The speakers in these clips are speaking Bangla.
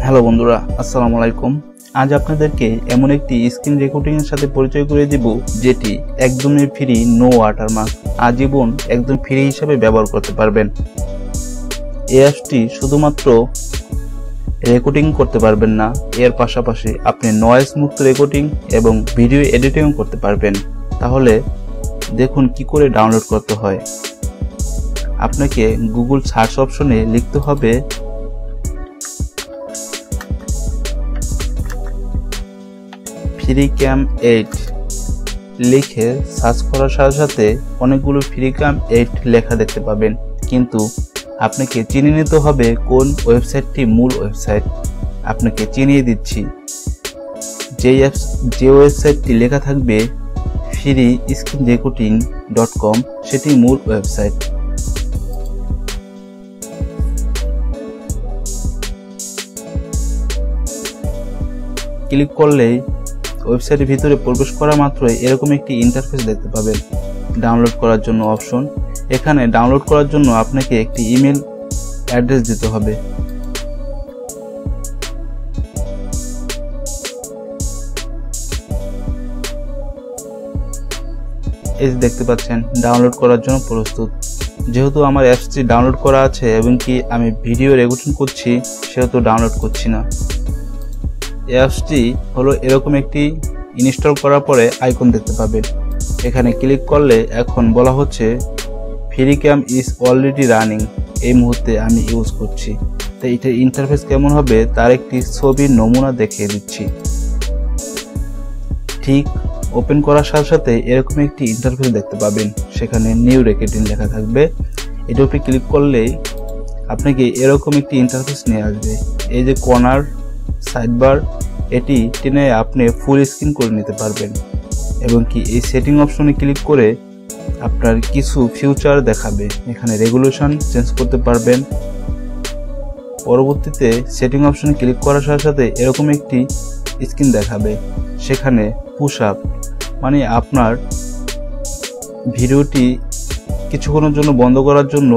হ্যালো বন্ধুরা, আসসালামু আলাইকুম। আজ আপনাদেরকে এমন একটি স্ক্রিন রেকর্ডিং এর সাথে পরিচয় করে দিব যেটি একদমই ফ্রি, নো ওয়াটারমার্ক, আজীবন একদম ফ্রি হিসাবে ব্যবহার করতে পারবেন। এই অ্যাপসটি শুধুমাত্র রেকর্ডিং করতে পারবেন না, এর পাশাপাশি আপনি নয়েজ মুক্ত রেকর্ডিং এবং ভিডিও এডিটিং করতে পারবেন। তাহলে দেখুন কি করে ডাউনলোড করতে হয়। আপনাকে গুগল সার্চ অপশনে লিখতে হবে ফ্রিক্যাম 8, লিখে সার্চ করার সাথে সাথে অনেকগুলো ফ্রিক্যাম 8 লেখা দেখতে পাবেন। কিন্তু আপনাকে চিনে নিতে হবে কোন ওয়েবসাইটটি মূল ওয়েবসাইট। আপনাকে চিনিয়ে দিচ্ছি, যে ওয়েবসাইটটি লেখা থাকবে freescreenrecording.com সেটি মূল ওয়েবসাইট। ক্লিক করলেই ওয়েবসাইটের ভিতরে প্রবেশ করা মাত্রই এরকম একটি ইন্টারফেস দেখতে পাবেন। ডাউনলোড করার জন্য অপশন, এখানে ডাউনলোড করার জন্য আপনাকে একটি ইমেল অ্যাড্রেস দিতে হবে। এই দেখতে পাচ্ছেন ডাউনলোড করার জন্য প্রস্তুত। যেহেতু আমার অ্যাপসটি ডাউনলোড করা আছে এবং কি আমি ভিডিও রেকর্ডিং করছি, সেহেতু ডাউনলোড করছি না। অ্যাপসটি হলো এরকম একটি ইনস্টল করার পরে আইকন দেখতে পাবেন। এখানে ক্লিক করলে এখন বলা হচ্ছে ফ্রিক্যাম ইজ অলরেডি রানিং, এই মুহূর্তে আমি ইউজ করছি। তাই এটার ইন্টারফেস কেমন হবে তার একটি ছবির নমুনা দেখিয়ে দিচ্ছি। ঠিক ওপেন করার সাথে সাথে এরকম একটি ইন্টারফেস দেখতে পাবেন, সেখানে নিউ রেকর্ডিং লেখা থাকবে। এটার উপরে ক্লিক করলেই আপনাকে এরকম একটি ইন্টারফেস নিয়ে আসবে। এই যে কর্নার সাইডবার, এটি টেনে আপনি ফুল স্ক্রিন করে নিতে পারবেন এবং কি এই সেটিং অপশনে ক্লিক করে আপনার কিছু ফিউচার দেখাবে। এখানে রেজোলিউশন চেঞ্জ করতে পারবেন। পরবর্তীতে সেটিং অপশনে ক্লিক করার সাথে সাথে এরকম একটি স্ক্রিন দেখাবে, সেখানে পুশ আপ মানে আপনার ভিডিওটি কিছুক্ষণের জন্য বন্ধ করার জন্য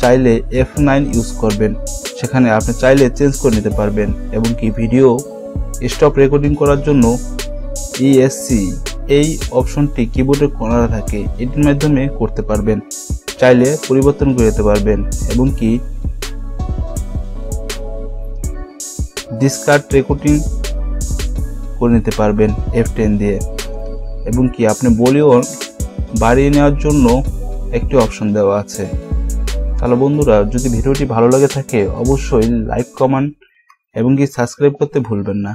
চাইলে F9 ইউজ করবেন, সেখানে আপনি চাইলে চেঞ্জ করে নিতে পারবেন। এবং কি ভিডিও স্টপ রেকর্ডিং করার জন্য ESC এই অপশনটি কিবোর্ডের কর্নারে থাকে, এটির মাধ্যমে করতে পারবেন, চাইলে পরিবর্তন করে দিতে পারবেন। এবং কি ডিসকার্ড রেকর্ডিং করে নিতে পারবেন F10 দিয়ে। এবং কি আপনি ভলিউম বাড়িয়ে নেওয়ার জন্য একটি অপশন দেওয়া আছে। তাহলে বন্ধুরা, যদি ভিডিওটি ভালো লাগে থাকে অবশ্যই লাইক, কমেন্ট এবং কি সাবস্ক্রাইব করতে ভুলবেন না।